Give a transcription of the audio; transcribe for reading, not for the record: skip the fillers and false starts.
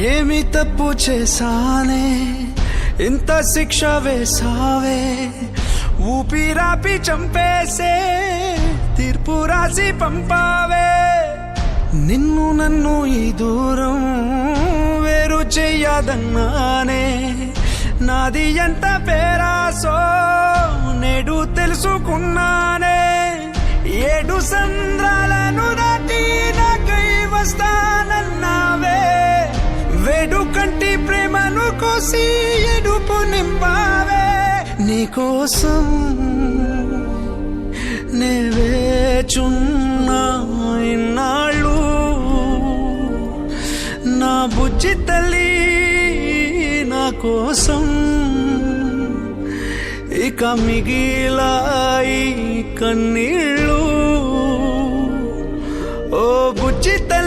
ఏమి తప్పు చేశానే ఇంత శిక్ష వేసావే, ఊపిరాపి చంపేసే తీర్పు రాసి పంపావే. నిన్ను నన్ను ఈ దూరం వేరు చెయ్యదన్నానే, నాది ఎంత పేరాసో నేడు తెలుసుకున్నానే. 7 సంద్రాలను దాటి నాకై వస్తానన్నావే, వేడుకంటి ప్రేమను కోసి ఎడుపు నింపావే. నీకోసం నే వేచున్నా ఇన్నాళ్ళు, నా బుజ్జి తల్లి నా కోసం. ఇక మిగిలాయి కన్నీళ్ళు, ఓ బుజ్జి తల్లి